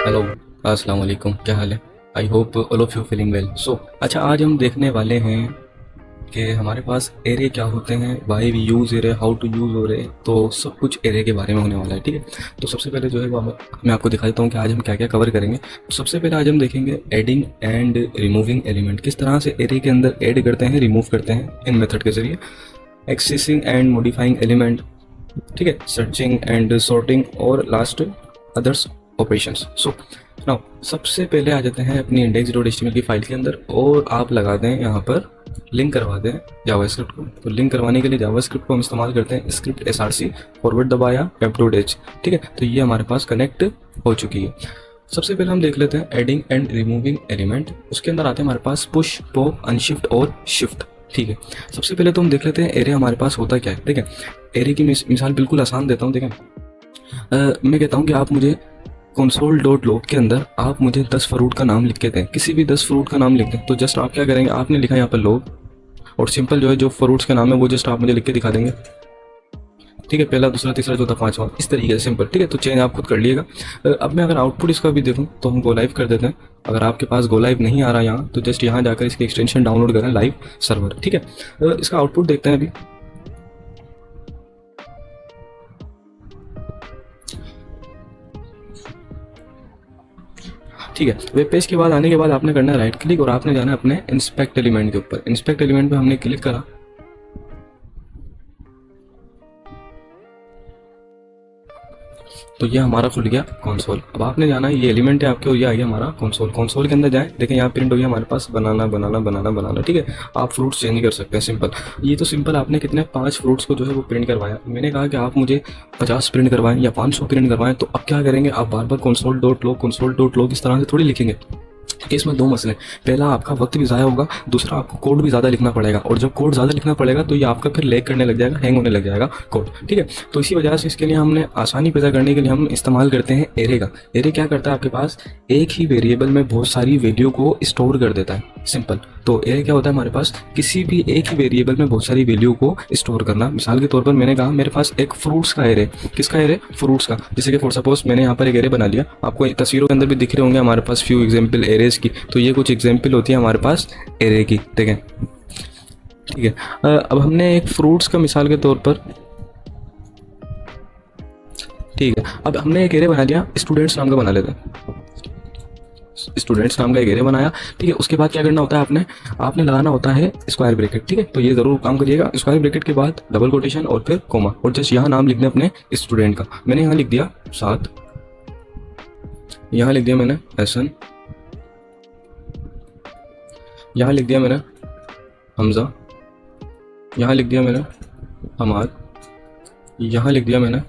Hello, अस्सलाम वालेकुम। क्या हाल है? I hope all of you feeling well. अच्छा, आज हम देखने वाले हैं कि हमारे पास एरे क्या होते हैं, why we use array, how to use array. तो सब कुछ एरे के बारे में होने वाला है, ठीक है। तो सबसे पहले जो है वो मैं आपको दिखा देता हूँ कि आज हम क्या क्या कवर करेंगे। तो सबसे पहले आज हम देखेंगे एडिंग एंड रिमूविंग एलिमेंट, किस तरह से एरे के अंदर ऐड करते हैं, रिमूव करते हैं इन मेथड के जरिए। एक्सेसिंग एंड मॉडिफाइंग एलिमेंट, ठीक है, सर्चिंग एंड सॉर्टिंग, और लास्ट अदर्स ऑपरेशंस। नाउ सबसे पहले आ जाते हैं अपनी index.html की फाइल के अंदर, और आप लगा दें यहाँ पर लिंक करवा दें जावास्क्रिप्ट को। तो लिंक करवाने के लिए जावास्क्रिप्ट को हम इस्तेमाल करते हैं, स्क्रिप्ट src फॉरवर्ड दबाया web.h, ठीक है। तो ये हमारे पास कनेक्ट हो चुकी है। सबसे पहले हम देख लेते हैं एडिंग एंड रिमूविंग एलिमेंट। उसके अंदर आते हैं हमारे पास पुश, पॉप, अनशिफ्ट और शिफ्ट, ठीक है। सबसे पहले तो हम देख लेते हैं एरे हमारे पास होता क्या है, ठीक है। एरे की मिसाल बिल्कुल आसान देता हूँ, ठीक है। मैं कहता हूँ कि आप मुझे console.log के अंदर आप मुझे 10 फ्रूट का नाम लिख के दें, किसी भी 10 फ्रूट का नाम लिख दें। तो जस्ट आप क्या करेंगे, आपने लिखा यहाँ पर log, और सिंपल जो है जो फ्रूट्स का नाम है वो जस्ट आप मुझे लिख के दिखा देंगे, ठीक है। पहला, दूसरा, तीसरा, चौथा, पांचवा, इस तरीके से सिंपल, ठीक है। तो चेंज आप खुद कर लिएगा। अब मैं अगर आउटपुट इसका भी देखूँ तो हम गो लाइव कर देते हैं। अगर आपके पास गो लाइव नहीं आ रहा यहाँ, तो जस्ट यहाँ जाकर इसकी एक्सटेंशन डाउनलोड करें, लाइव सर्वर, ठीक है। इसका आउटपुट देखते हैं अभी। ठीक है। वेब पेज के बाद आने के बाद आपने करना है राइट क्लिक, और आपने जाना है अपने इंस्पेक्ट एलिमेंट के ऊपर। इंस्पेक्ट एलिमेंट पे हमने क्लिक करा, तो ये हमारा खुल गया कंसोल। अब आपने जाना है, ये एलिमेंट है आपके, और ये आ गया हमारा कंसोल। कंसोल के अंदर जाए, देखें यहाँ प्रिंट हो गया हमारे पास बनाना बनाना बनाना बनाना, ठीक है। आप फ्रूट्स चेंज कर सकते हैं, सिंपल। ये तो सिंपल आपने कितने 5 फ्रूट्स को जो है वो प्रिंट करवाया। मैंने कहा कि आप मुझे 50 प्रिंट करवाएं या 500 प्रिंट करवाएं, तो अब क्या करेंगे, आप बार बार console.log इस तरह से थोड़ी लिखेंगे। कि इसमें दो मसले, पहला आपका वक्त भी ज़ाया होगा, दूसरा आपको कोड भी ज़्यादा लिखना पड़ेगा, और जब कोड ज़्यादा लिखना पड़ेगा तो ये आपका फिर लैग करने लग जाएगा, हैंग होने लग जाएगा कोड, ठीक है। तो इसी वजह से इसके लिए हमने आसानी पैदा करने के लिए हम इस्तेमाल करते हैं एरे का। एरे क्या करता है, आपके पास एक ही वेरिएबल में बहुत सारी वैल्यू को स्टोर कर देता है, सिंपल। तो एरे क्या होता है, हमारे पास किसी भी एक ही वेरिएबल में बहुत सारी वैल्यू को स्टोर करना। मिसाल के तौर पर मैंने कहा मेरे पास एक फ्रूट्स का एरे, किसका एरे, फ्रूट्स का। जैसे कि फॉर सपोज मैंने यहाँ पर एक एरे बना लिया, आपको तस्वीरों के अंदर भी दिख रहे होंगे हमारे पास फ्यू एग्जाम्पल एरेज की। तो ये कुछ एग्जाम्पल होती है हमारे पास एरे की, देखें, ठीक है। अब हमने एक फ्रूट्स का मिसाल के तौर पर, ठीक है, अब हमने एक एरे बना लिया, स्टूडेंट्स नाम का बना लेते हैं। स्टूडेंट्स नाम का एक एरे बनाया, ठीक है। उसके बाद क्या करना होता है, आपने लगाना होता है स्क्वायर ब्रैकेट, ठीक है। तो ये जरूर काम करिएगा। स्क्वायर ब्रैकेट के बाद डबल कोटेशन और फिर कोमा, और जस्ट यहाँ नाम लिख दें अपने स्टूडेंट का। मैंने यहाँ लिख दिया 7, यहाँ लिख दिया मैंने एहसन, यहाँ लिख दिया मैंने हमजा, यहाँ लिख दिया मैंने हमाद, यहाँ लिख दिया मैंने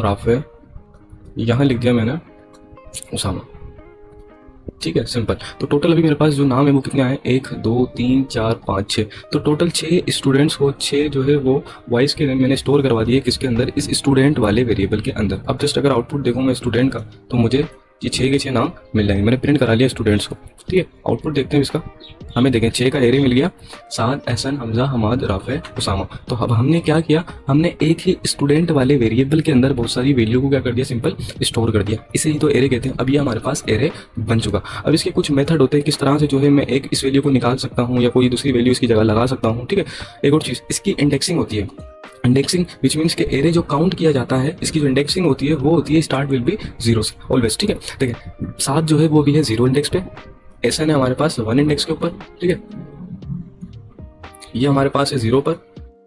राफे, यहाँ लिख दिया मैंने उसामा, ठीक है, सिंपल। तो टोटल अभी मेरे पास जो नाम है वो कितने आए, 1 2 3 4 5 6। तो टोटल 6 स्टूडेंट्स को 6 जो है वो वॉइस के मैंने स्टोर करवा दिए, किसके अंदर, इस स्टूडेंट वाले वेरिएबल के अंदर। अब जस्ट अगर आउटपुट देखूँ मैं स्टूडेंट का, तो मुझे ये 6 के 6 नाम मिल जाएंगे। मैंने प्रिंट करा लिया स्टूडेंट्स को, ठीक है। आउटपुट देखते हैं इसका, हमें देखें 6 का एरे मिल गया, 7 एहसन, हमजा, हमाद, राफे, उसामा। तो अब हमने क्या किया, हमने एक ही स्टूडेंट वाले वेरिएबल के अंदर बहुत सारी वैल्यू को क्या कर दिया, सिंपल स्टोर कर दिया। इसे ही तो एरे कहते हैं। अब ये हमारे पास एरे बन चुका। अब इसके कुछ मेथड होते हैं, किस तरह से जो है मैं एक इस वैल्यू को निकाल सकता हूँ या कोई दूसरी वैल्यू इसकी जगह लगा सकता हूँ, ठीक है। एक और चीज़, इसकी इंडेक्सिंग होती है। इंडेक्सिंग विच मीन्स के एरे जो काउंट किया जाता है, इसकी जो इंडेक्सिंग होती है वो होती है स्टार्ट विल बी 0 से ऑलवेज, ठीक है। देखिए 7 जो है वो भी है 0 इंडेक्स पे, ऐसा है हमारे पास 1 इंडेक्स के ऊपर, ठीक है। ये हमारे पास है 0 पर,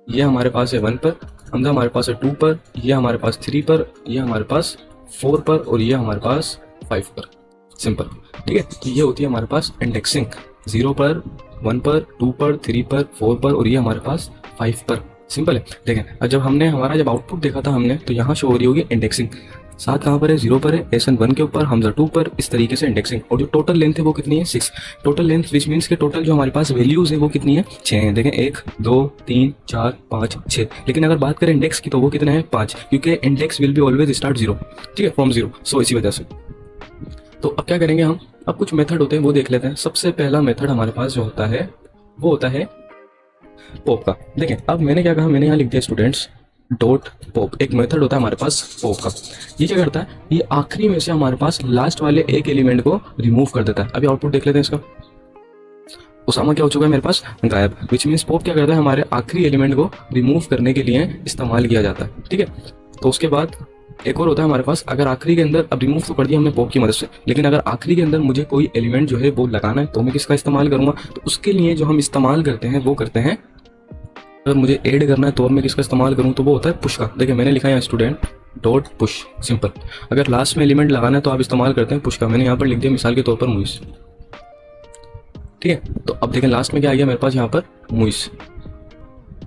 ये हमारे पास है 1 पर, हमजा हमारे पास है 2 पर, ये हमारे पास 3 पर, ये हमारे पास 4 पर, और ये हमारे पास 5 पर, सिंपल, ठीक है। तो ये होती है हमारे पास इंडेक्सिंग, 0 पर, 1 पर, 2 पर, 3 पर, 4 पर, और ये हमारे पास 5 पर, सिंपल है। देखें, और जब आउटपुट देखा था हमने, तो यहाँ शो हो रही होगी इंडेक्सिंग। 7 कहाँ पर है, 0 पर है, एहसन 1 के ऊपर, हमजा 2 पर, इस तरीके से इंडेक्सिंग। और जो टोटल लेंथ है वो कितनी है, 6। टोटल लेंथ विच मीन्स के टोटल जो हमारे पास वैल्यूज है वो कितनी है, 6 है। देखें 1 2 3 4 5 6। लेकिन अगर बात करें इंडेक्स की तो वो कितना है, 5, क्योंकि index will be always start 0, ठीक है, फ्रॉम 0। सो इसी वजह से तो अब क्या करेंगे हम, अब कुछ मेथड होते हैं वो देख लेते हैं। सबसे पहला मेथड हमारे पास जो होता है वो होता है पॉप का। देखें अब मैंने क्या कहा, मैंने यहाँ लिख दिया स्टूडेंट्स, डॉट पॉप, एक मेथड होता है हमारे पास पॉप का। ये क्या करता है, ये आखिरी में से हमारे पास लास्ट वाले एक एलिमेंट को रिमूव कर देता है। अभी आउटपुट देख लेते हैं इसका। उसामा क्या हो चुका है मेरे पास, गायब। विच मीन्स पॉप क्या करता है, हमारे आखिरी एलिमेंट को रिमूव करने के लिए इस्तेमाल किया जाता है, ठीक है। तो उसके बाद एक और होता है हमारे पास, अगर आखिरी के अंदर, अब रिमूव तो कर दिया हमने पॉप की मदद से, लेकिन अगर आखिरी के अंदर मुझे कोई एलिमेंट जो है वो लगाना है तो मैं किसका इस्तेमाल करूंगा, तो उसके लिए जो हम इस्तेमाल करते हैं वो करते हैं, अगर मुझे ऐड करना है तो मैं किसका इस्तेमाल करूँ, तो वो होता है पुश का। देखिए मैंने लिखा है स्टूडेंट डॉट पुश, सिंपल। अगर लास्ट में एलिमेंट लगाना है तो आप इस्तेमाल करते हैं पुश का। मैंने यहाँ पर लिख दिया मिसाल के तौर पर मुइस, ठीक है। तो अब देखें लास्ट में क्या आ गया मेरे पास यहाँ पर, मुइस,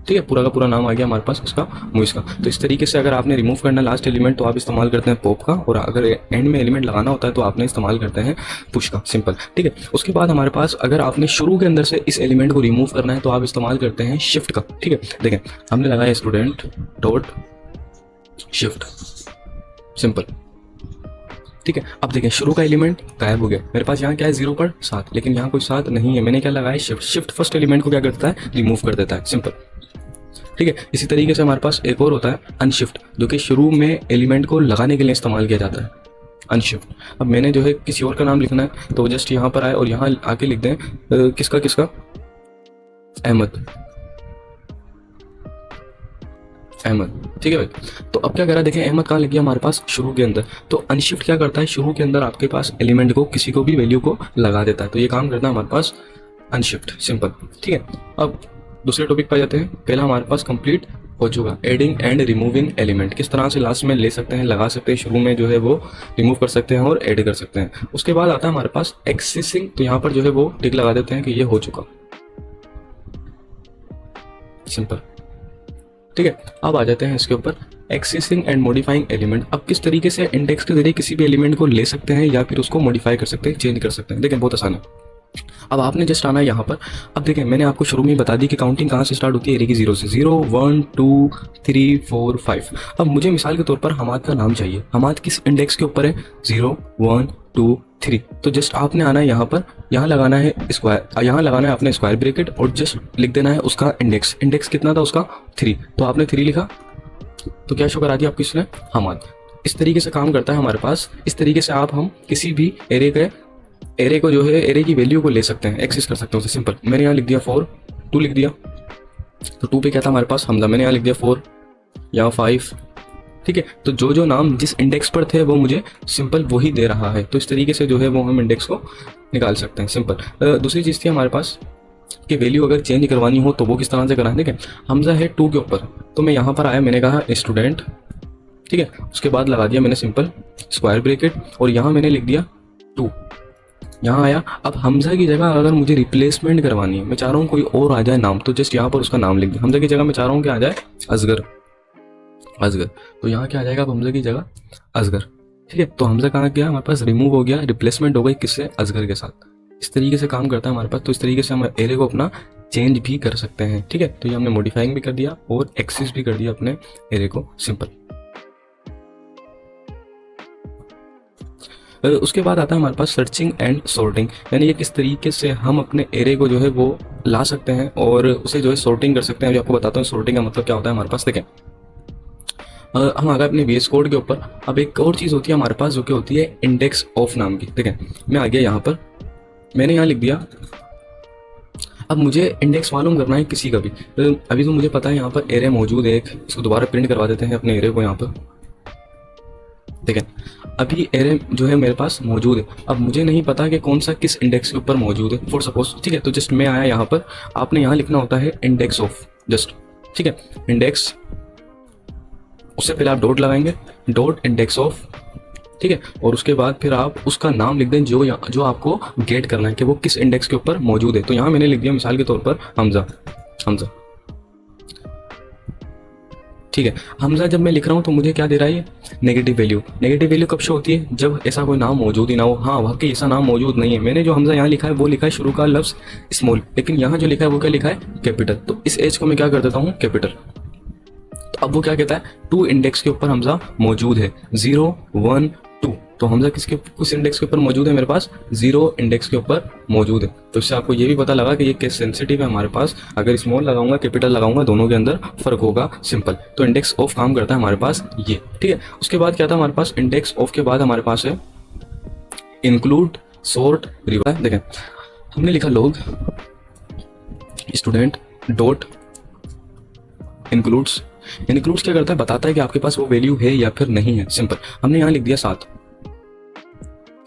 ठीक है। पूरा का पूरा नाम आ गया हमारे पास उसका, मुइस का। तो इस तरीके से अगर आपने रिमूव करना लास्ट एलिमेंट तो आप इस्तेमाल करते हैं पॉप का, और अगर एंड में एलिमेंट लगाना होता है तो आपने इस्तेमाल करते हैं पुश का, सिंपल, ठीक है। उसके बाद हमारे पास अगर आपने शुरू के अंदर से इस एलिमेंट को रिमूव करना है तो आप इस्तेमाल करते हैं शिफ्ट का, ठीक है। देखें हमने लगाया स्टूडेंट डॉट शिफ्ट, सिंपल, ठीक है। अब देखें शुरू का एलिमेंट गायब हो गया मेरे पास, यहाँ क्या है 0 पर 7, लेकिन यहाँ कोई 7 नहीं है। मैंने क्या लगाया, शिफ्ट। शिफ्ट फर्स्ट एलिमेंट को क्या करता है, रिमूव कर देता है, सिंपल, ठीक है। इसी तरीके से हमारे पास एक और होता है अनशिफ्ट, जो कि शुरू में एलिमेंट को लगाने के लिए इस्तेमाल किया जाता है, अनशिफ्ट। अब मैंने जो है किसी और का नाम लिखना है तो जस्ट यहाँ पर आए और यहाँ आके लिख दें किसका किसका, अहमद, अहमद, ठीक है भाई। तो अब क्या करा, देखें अहमद कहाँ लिख गया हमारे पास, शुरू के अंदर। तो अनशिफ्ट क्या करता है, शुरू के अंदर आपके पास एलिमेंट को, किसी को भी वैल्यू को लगा देता है। तो ये काम करता है हमारे पास अनशिफ्ट, सिंपल, ठीक है। अब दूसरे टॉपिक पर जाते हैं। पहला हमारे पास कंप्लीट हो चुका, एडिंग एंड रिमूविंग एलिमेंट, किस तरह से लास्ट में ले सकते हैं, लगा सकते हैं, शुरू में जो है वो रिमूव कर सकते हैं और ऐड कर सकते हैं। उसके बाद आता है हमारे पास एक्सेसिंग, तो यहाँ पर जो है वो टिक लगा देते हैं कि ये हो चुका, सिंपल, ठीक है। अब आ जाते हैं इसके ऊपर एक्सेसिंग एंड मॉडिफाइंग एलिमेंट। अब किस तरीके से इंडेक्स के जरिए किसी भी एलिमेंट को ले सकते हैं या फिर उसको मॉडिफाई कर सकते हैं, चेंज कर सकते हैं। देखें बहुत आसान है। अब आपने जस्ट आना है यहाँ पर। अब देखें मैंने आपको शुरू में ही बता दी कि काउंटिंग कहाँ से स्टार्ट होती है, एरे की 0 से, 0 1 2 3 4 5। अब मुझे मिसाल के तौर पर हमाद का नाम चाहिए। हमाद किस इंडेक्स के ऊपर है, 0 1 2 3। तो जस्ट आपने आना है यहाँ पर, यहाँ लगाना है स्क्वायर, यहाँ लगाना है आपने स्क्वायर ब्रैकेट और जस्ट लिख देना है उसका इंडेक्स। इंडेक्स कितना था उसका, 3। तो आपने 3 लिखा तो क्या शो करा दिया आपको इसने, हमाद। इस तरीके से काम करता है हमारे पास। इस तरीके से हम किसी भी एरे को जो है, एरे की वैल्यू को ले सकते हैं, एक्सेस कर सकते हैं उसे, सिंपल। मैंने यहाँ लिख दिया 4, 2 लिख दिया, तो 2 पे क्या था हमारे पास, हमजा। मैंने यहाँ लिख दिया 4, यहाँ 5, ठीक है। तो जो जो नाम जिस इंडेक्स पर थे वो मुझे सिंपल वही दे रहा है। तो इस तरीके से जो है वो हम इंडेक्स को निकाल सकते हैं, सिंपल। दूसरी चीज़ थी हमारे पास कि वैल्यू अगर चेंज करवानी हो तो वो किस तरह से कराएं। ठीक है, हमजा है 2 के ऊपर, तो मैं यहाँ पर आया, मैंने कहा स्टूडेंट, ठीक है। उसके बाद लगा दिया मैंने सिंपल स्क्वायर ब्रैकेट और यहाँ मैंने लिख दिया 2, यहाँ आया। अब हमजा की जगह अगर मुझे रिप्लेसमेंट करवानी है, मैं चाह रहा हूँ कोई और आ जाए नाम, तो जस्ट यहाँ पर उसका नाम लिख दिया। हमजा की जगह मैं चाह रहा हूँ कि आ जाए असगर, तो यहाँ क्या आ जाएगा, अब हमजा की जगह असगर, ठीक है। तो हमजा कहाँ गया, हमारे पास रिमूव हो गया, रिप्लेसमेंट हो गई किससे, असगर के साथ। इस तरीके से काम करता है हमारे पास। तो इस तरीके से हम एरे को अपना चेंज भी कर सकते हैं, ठीक है। तो ये हमने मॉडिफाइंग भी कर दिया और एक्सेस भी कर दिया अपने एरे को, सिंपल। उसके बाद आता है हमारे पास सर्चिंग एंड सॉर्टिंग, यानी ये किस तरीके से हम अपने एरे को जो है वो ला सकते हैं और उसे जो है सॉर्टिंग कर सकते हैं। जो आपको बताता हूँ सॉर्टिंग का मतलब क्या होता है हमारे पास। देखें, हम आ गए अपने VS कोड के ऊपर। अब एक और चीज़ होती है हमारे पास जो कि होती है इंडेक्स ऑफ नाम की। देखें, मैं आ गया यहाँ पर, मैंने यहाँ लिख दिया। अब मुझे इंडेक्स मालूम करना है किसी का भी। अभी तो मुझे पता है यहाँ पर एरे मौजूद है एक, इसको दोबारा प्रिंट करवा देते हैं अपने एरे को यहाँ पर। देखें, अभी एरे जो है मेरे पास मौजूद है। अब मुझे नहीं पता कि कौन सा किस इंडेक्स के ऊपर मौजूद है, फॉर सपोज, ठीक है। तो जस्ट मैं आया यहाँ पर, आपने यहाँ लिखना होता है इंडेक्स ऑफ, जस्ट, ठीक है, इंडेक्स, उससे पहले आप डॉट लगाएंगे, डॉट इंडेक्स ऑफ, ठीक है। और उसके बाद फिर आप उसका नाम लिख दें जो आपको गेट करना है कि वो किस इंडेक्स के ऊपर मौजूद है। तो यहाँ मैंने लिख दिया मिसाल के तौर पर हमजा, ठीक है। हमजा जब मैं लिख रहा हूँ तो मुझे क्या दे रहा है, ये नेगेटिव वैल्यू। नेगेटिव वैल्यू कब शो होती है, जब ऐसा कोई नाम मौजूद ही ना हो। हाँ, वाकई ऐसा नाम मौजूद नहीं है। मैंने जो हमजा यहाँ लिखा है वो लिखा है शुरू का लफ्ज स्मॉल, लेकिन यहाँ जो लिखा है वो क्या लिखा है, कैपिटल। तो इस एज को मैं क्या कर देता हूँ, कैपिटल। तो अब वो क्या कहता है, 2 इंडेक्स के ऊपर हमजा मौजूद है, 0 1 2। तो तो हमजा किस इंडेक्स के ऊपर मौजूद है मेरे पास, 0 इंडेक्स के ऊपर मौजूद है। तो इससे आपको ये भी पता लगा कि ये केस सेंसिटिव है हमारे पास, अगर स्मॉल लगाऊंगा कैपिटल लगाऊंगा दोनों के अंदर फर्क होगा, सिंपल। तो इंडेक्स ऑफ काम करता है हमारे पास ये, ठीक है। उसके बाद क्या था हमारे पास, इंडेक्स ऑफ के बाद हमारे पास है इंक्लूड, सॉर्ट, रिवर्स। देखें हमने लिखा लोग स्टूडेंट डॉट इंक्लूड्स। इंक्लूड्स क्या करता है, बताता है कि आपके पास वो वैल्यू है या फिर नहीं है, सिंपल। हमने यहाँ लिख दिया 7,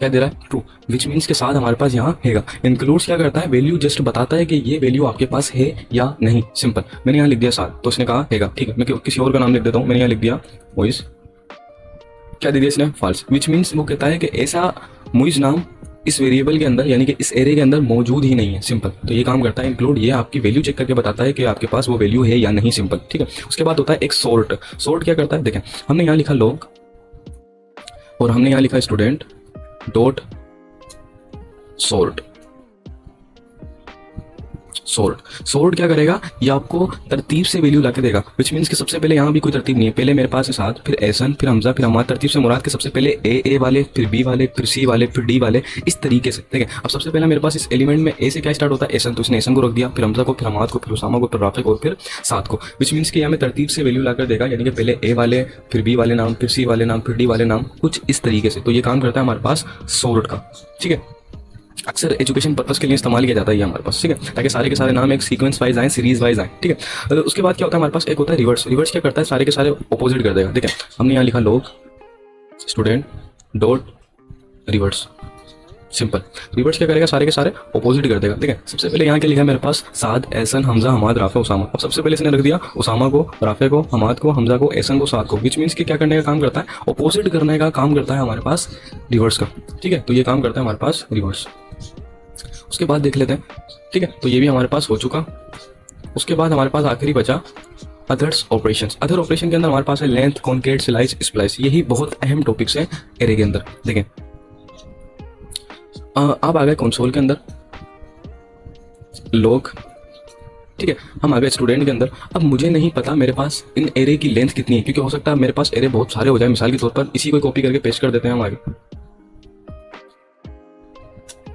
क्या दे रहा है, ट्रू, विच मीन्स के साथ हमारे पास यहाँ हैगा। इंक्लूड्स क्या करता है, वैल्यू जस्ट बताता है कि ये वैल्यू आपके पास है या नहीं, सिंपल। मैंने यहाँ लिख दिया 7, तो इसने कहा हैगा, ठीक है। मैं किसी और का नाम लिख देता हूँ, मैंने यहाँ लिख दिया मोइज, क्या दे दिया इसने, फॉल्स, विच मीन्स वो कहता है कि ऐसा मोइज नाम इस वेरिएबल के अंदर यानी कि इस एरे के अंदर मौजूद ही नहीं है, सिंपल। तो ये काम करता है इंक्लूड, ये आपकी वैल्यू चेक करके बताता है कि आपके पास वो वैल्यू है या नहीं, सिंपल, ठीक है। उसके बाद होता है एक सॉर्ट। सॉर्ट क्या करता है, देखें हमने यहाँ लिखा लोग और हमने यहाँ लिखा स्टूडेंट डॉट सॉर्ट। सॉर्ट क्या करेगा, ये आपको तरतीब से वैल्यू लाके देगा, विच मीन्स कि सबसे पहले यहाँ भी कोई तरतीब नहीं है, पहले मेरे पास है 7, फिर एहसन, फिर हमजा, फिर हमाद। तरतीब से मुराद के सबसे पहले ए वाले, फिर बी वाले, फिर सी वाले, फिर डी वाले, इस तरीके से, ठीक है। अब सबसे पहले मेरे पास इस एलिमेंट में ए से क्या स्टार्ट होता है, एहसन, तो इसने एहसन को रख दिया, फिर हमजा को, फिर हमाद को, फिर उसामा को, फिर राफे को, और फिर 7 को, विच मीन्स कि यहाँ में तरतीब से वैल्यू लाकर देगा, यानी कि पहले ए वाले, फिर बी वाले नाम, फिर सी वाले नाम, फिर डी वाले नाम, कुछ इस तरीके से। तो ये काम करता है हमारे पास सॉर्ट का, ठीक है। अक्सर एजुकेशन पर्पस के लिए इस्तेमाल किया जाता है ये हमारे पास, ठीक है, ताकि सारे के सारे नाम एक सीक्वेंस वाइज आए, सीरीज वाइज आए, ठीक है। उसके बाद क्या होता है हमारे पास, एक होता है रिवर्स। रिवर्स क्या करता है, सारे के सारे ऑपोजिट कर देगा, ठीक है। हमने यहाँ लिखा लोग student dot reverse, simple. Reverse क्या करेगा, सारे के सारे ऑपोजिट कर देगा, ठीक है। सबसे पहले यहाँ क्या लिखा है मेरे पास, साद, एहसन, हमजा, हमाद, राफे, उसामा। अब सबसे पहले इसने रख दिया उसामा को, राफे को, हमाद को, हमजा को, एहसन को, साद को, विच मीन्स कि क्या करने का काम करता है, ऑपोजिट करने का काम करता है हमारे पास रिवर्स का, ठीक है। तो ये काम करता है हमारे पास रिवर्स। उसके बाद देख लेते हैं, ठीक है, तो ये भी हमारे पास हो चुका। उसके बाद हमारे पास आखिरी बचा अदर्स ऑपरेशंस। अदर ऑपरेशन के अंदर हमारे पास है लेंथ, कॉन्केट, स्लाइस, स्प्लाइस। यही बहुत अहम टॉपिक्स हैं एरे के अंदर। देखें आप आ गए कंसोल के अंदर, लोग, ठीक है, हम आ गए स्टूडेंट के अंदर। अब मुझे नहीं पता मेरे पास इन एरे की लेंथ कितनी है, क्योंकि हो सकता है मेरे पास एरे बहुत सारे हो जाए। मिसाल के तौर पर इसी को कॉपी करके पेस्ट कर देते हैं हम आगे,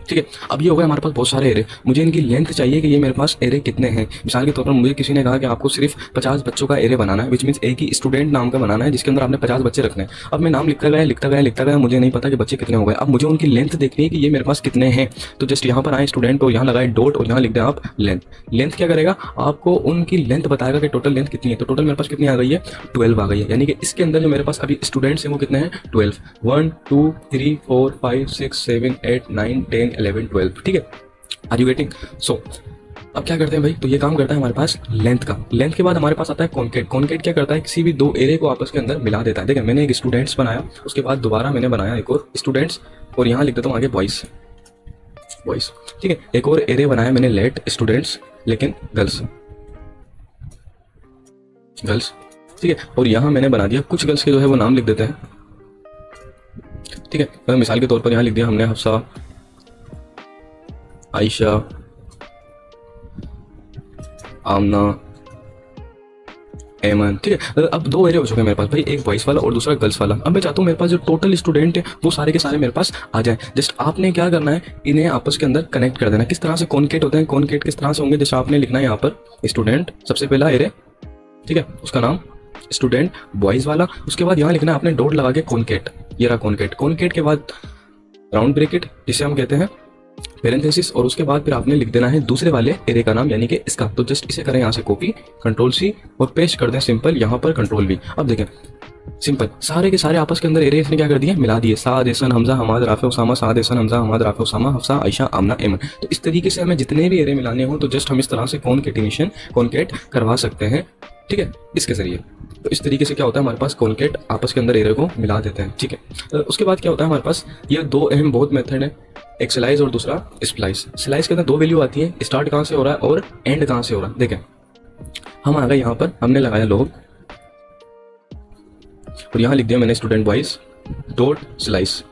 ठीक है। अब ये हो गया हमारे पास बहुत सारे एरे, मुझे इनकी लेंथ चाहिए कि ये मेरे पास एरे कितने हैं। मिसाल के तौर पर मुझे किसी ने कहा कि आपको सिर्फ 50 बच्चों का एरे बनाना है, विच मीन्स एक ही स्टूडेंट नाम का बनाना है जिसके अंदर आपने 50 बच्चे रखने हैं। अब मैं नाम लिखता गया, मुझे नहीं पता कि बच्चे कितने हो गए। अब मुझे उनकी लेंथ देखनी है कि ये मेरे पास कितने हैं। तो जस्ट यहाँ पर आए स्टूडेंट और यहाँ लगाए डॉट और यहाँ लिख दें आप लेंथ। लेंथ क्या करेगा, आपको उनकी लेंथ बताएगा कि टोटल लेंथ कितनी है। तो टोटल मेरे पास कितनी आ गई है, 12 आ गई है, यानी कि इसके अंदर जो मेरे पास अभी स्टूडेंट्स हैं वो कितने हैं, 12, 1 2 3 4 5 6 7 8 9 10 11 12, ठीक है। Are you getting? सो अब क्या करते हैं भाई, तो ये काम करता है हमारे पास लेंथ का। लेंथ के बाद हमारे पास आता है कॉन्केट। कॉन्केट क्या करता है, किसी भी दो एरे को आपस के अंदर मिला देता है। देखिए मैंने एक स्टूडेंट्स बनाया, उसके बाद दोबारा मैंने बनाया एक और स्टूडेंट्स और यहाँ लिख देता हूँ आगे बॉयज, ठीक है। एक और एरे बनाया मैंने लेट स्टूडेंट्स लेकिन गर्ल्स, ठीक है। और यहाँ मैंने बना दिया कुछ गर्ल्स के जो है वो नाम लिख देते हैं, ठीक है। तो मिसाल के तौर पर यहाँ लिख दिया हमने हफ्सा, आयशा, आमना, एमन, ठीक है। अब दो एरे हो चुके हैं मेरे पास भाई, एक बॉयज वाला और दूसरा गर्ल्स वाला। अब मैं चाहता हूँ मेरे पास जो टोटल स्टूडेंट है वो सारे के सारे मेरे पास आ जाए। जस्ट आपने क्या करना है, इन्हें आपस के अंदर कनेक्ट कर देना। किस तरह से कॉन्केट होते हैं, कॉन्केट किस तरह से होंगे, जैसे आपने लिखना है यहाँ पर स्टूडेंट, सबसे पहला एरे, ठीक है, उसका नाम स्टूडेंट बॉयज वाला। उसके बाद यहाँ लिखना है आपने डॉट लगा के कॉन्केट, ये रहा कॉन्केट। कॉन्केट के बाद राउंड ब्रैकेट जिसे हम कहते हैं पैरेंथेसिस, और उसके बाद फिर आपने लिख देना है दूसरे वाले एरे का नाम यानी कि इसका। तो जस्ट इसे करें यहाँ से कॉपी, कंट्रोल सी और पेस्ट कर दें सिंपल, यहाँ पर कंट्रोल वी। अब देखें सिंपल सारे के सारे आपस के अंदर एरे इसने क्या कर दिया, मिला दिए। साद, एहसन, हमजा, हमाद, राफे, उसामा, साद, एहसन, हमजा, हमाद, राफे, उसामा, हफ्सा, आयशा, आमना, एमन। तो इस तरीके से हमें जितने भी एरे मिलाने हो तो जस्ट हम इस तरह से कॉन्केट करवा सकते हैं, ठीक है, इसके जरिए। तो इस तरीके से क्या होता है हमारे पास कॉन्केट आपस के अंदर एरे को मिला देते हैं, ठीक है। उसके बाद क्या होता है हमारे पास, ये दो अहम बहुत मेथड है, एक स्लाइस और दूसरा स्प्लाइस। स्लाइस के अंदर दो वैल्यू आती है, स्टार्ट कहाँ से हो रहा है और एंड कहाँ से हो रहा है। देखें हम आ गए यहाँ पर, हमने लगाया लोग और यहाँ लिख दिया मैंने स्टूडेंट बॉयज डॉट स्लाइस,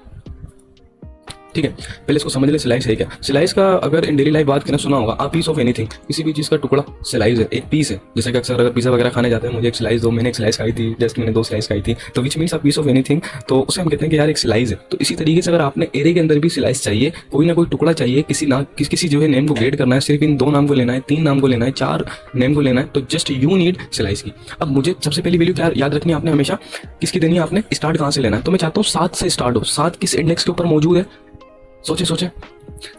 ठीक है, पहले इसको समझ ले स्लाइस है क्या। स्लाइस का अगर इन डेली लाइफ बात करना सुना होगा आप, पीस ऑफ एनीथिंग, किसी भी चीज़ का टुकड़ा स्लाइस है, एक पीस है। जैसे कि अक्सर अगर पिज़्ज़ा वगैरह खाने जाते हैं, मुझे एक स्लाइस दो, मैंने एक स्लाइस खाई थी, जस्ट मैंने 2 स्लाइस खाई थी, तो which means a piece of anything, तो उसे हम कहते हैं कि यार एक स्लाइस है। तो इसी तरीके से अगर आपने एरे के अंदर भी स्लाइस चाहिए, कोई ना कोई टुकड़ा चाहिए, किसी जो है नेम को ग्रेड करना है, सिर्फ इन 2 नाम को लेना है, 3 नाम को लेना है, 4 नेम को लेना है, तो जस्ट यू नीड स्लाइस की। अब मुझे सबसे पहली वैल्यू क्या याद रखनी है आपने हमेशा, किसकी देनी है आपने, स्टार्ट कहाँ से लेना है। तो मैं चाहता हूँ 7 से स्टार्ट हो। 7 किस इंडेक्स के ऊपर मौजूद है, सोचे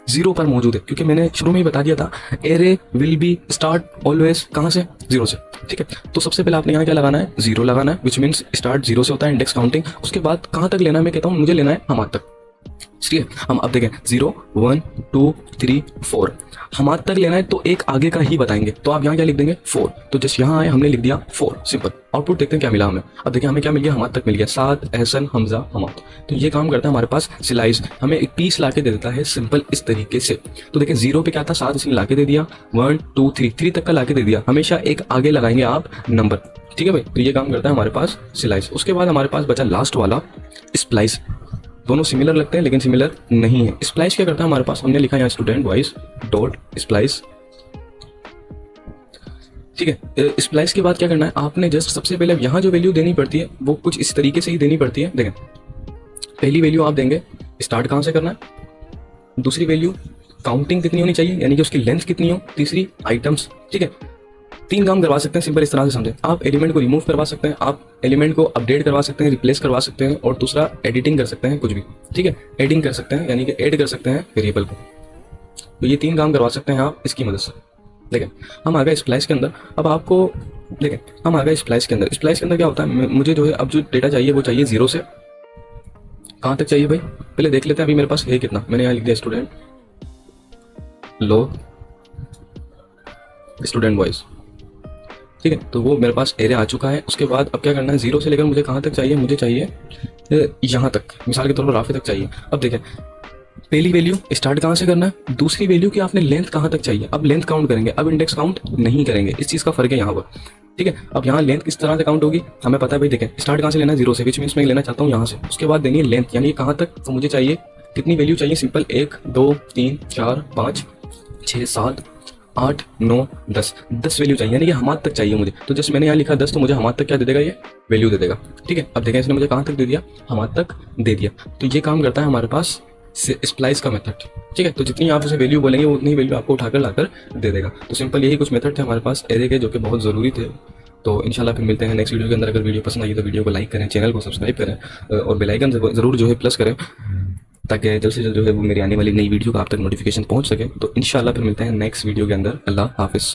0 पर मौजूद है, क्योंकि मैंने शुरू में ही बता दिया था array will be start always कहाँ से, 0 से। ठीक है, तो सबसे पहले आपने यहाँ क्या लगाना है, 0 लगाना है, विच मीन्स स्टार्ट 0 से होता है इंडेक्स काउंटिंग। उसके बाद कहाँ तक लेना है, मैं कहता हूँ मुझे लेना है हमाद तक। ठीक है, हम अब देखें 0 1 2 3 4 हमाद तक लेना है, तो एक आगे का ही बताएंगे। तो आप यहाँ क्या लिख देंगे 4, तो जस्ट यहाँ आए हमने लिख दिया 4, सिंपल। आउटपुट देखते हैं क्या मिला हमें। अब देखिए हमें क्या मिल गया, हमाद तक मिल गया, साद एहसन हमजा हमाद। तो ये काम करता है हमारे पास सिलाइज, हमें एक पीस ला के दे देता है सिंपल इस तरीके से। तो देखिए 0 पे क्या था, 7 इसने ला के दे दिया, 1 2 3 तक का ला के दे दिया। हमेशा एक आगे लगाएंगे आप नंबर। ठीक है भाई, तो ये काम करता है हमारे पास सिलाइज। उसके बाद हमारे पास बचा लास्ट वाला स्प्लाइस। दोनों सिमिलर लगते हैं लेकिन सिमिलर नहीं है। स्प्लाइस क्या करता है हमारे पास, हमने लिखा है यहाँ स्टूडेंट वाइज डॉट स्प्लाइस। ठीक है, स्प्लाइस के बाद क्या करना है आपने, जस्ट सबसे पहले यहाँ जो वैल्यू देनी पड़ती है वो कुछ इस तरीके से ही देनी पड़ती है। देखें पहली वैल्यू आप देंगे स्टार्ट कहाँ से करना है, दूसरी वैल्यू काउंटिंग कितनी होनी चाहिए, यानी कि उसकी लेंथ कितनी हो, तीसरी आइटम्स। ठीक है, 3 काम करवा सकते हैं सिंपल इस तरह से समझें। आप एलिमेंट को रिमूव करवा सकते हैं, आप एलिमेंट को अपडेट करवा सकते हैं, रिप्लेस करवा सकते हैं, और दूसरा एडिटिंग कर सकते हैं कुछ भी। ठीक है, एडिंग कर सकते हैं यानी कि ऐड कर सकते हैं वेरिएबल को। तो ये 3 काम करवा सकते हैं आप इसकी मदद से। देखें हम आ गए स्प्लाइस के अंदर। अब आपको देखें हम आ गए स्प्लाइस के अंदर। स्प्लाइस के अंदर क्या होता है, मुझे जो है अब जो डेटा चाहिए वो चाहिए 0 से कहाँ तक चाहिए भाई, पहले देख लेते हैं अभी मेरे पास है कितना। मैंने यहाँ लिख दिया स्टूडेंट लो स्टूडेंट वॉइस। ठीक है, तो वो मेरे पास एरे आ चुका है। उसके बाद अब क्या करना है, 0 से लेकर मुझे कहाँ तक चाहिए, मुझे चाहिए यहाँ तक, मिसाल के तौर पर राफे तक चाहिए। अब देखें पहली वैल्यू स्टार्ट कहाँ से करना है, दूसरी वैल्यू की आपने लेंथ कहाँ तक चाहिए। अब लेंथ काउंट करेंगे, अब इंडेक्स काउंट नहीं करेंगे, इस चीज़ का फर्क है यहाँ पर। ठीक है, अब यहाँ लेंथ किस तरह से काउंट होगी हमें पता है भाई। देखें स्टार्ट कहाँ से लेना है, 0 से, विच मीन्स मैं लेना चाहता हूँ यहाँ से। उसके बाद देनी है लेंथ, यानी कहाँ तक, तो मुझे चाहिए कितनी वैल्यू चाहिए, सिंपल 1 2 3 4 5 6 7 8 9 10 वैल्यू चाहिए, यानी कि हमाद तक चाहिए मुझे। तो जस्ट मैंने यहाँ लिखा 10, तो मुझे हमाद तक क्या दे देगा, ये वैल्यू दे देगा। ठीक है, अब देखें इसने मुझे कहाँ तक दे दिया, हमाद तक दे दिया। तो ये काम करता है हमारे पास स्प्लाइस का मेथड। ठीक है, तो जितनी आप उसे वैल्यू बोलेंगे वो उतनी वैल्यू आपको उठाकर लाकर दे देगा। तो सिंपल यही कुछ मेथड थे हमारे पास एरे के, जो कि बहुत ज़रूरी थे। तो इंशाल्लाह फिर मिलते हैं नेक्स्ट वीडियो के अंदर। अगर वीडियो पसंद आई तो वीडियो को लाइक करें, चैनल को सब्सक्राइब करें, और बेल आइकन ज़रूर जो है प्लस करें, ताकि जल्द से जल्द जो है वो मेरी आने वाली नई वीडियो का आप तक नोटिफिकेशन पहुंच सके। तो इंशाल्लाह फिर मिलते हैं नेक्स्ट वीडियो के अंदर। अल्लाह हाफिज़।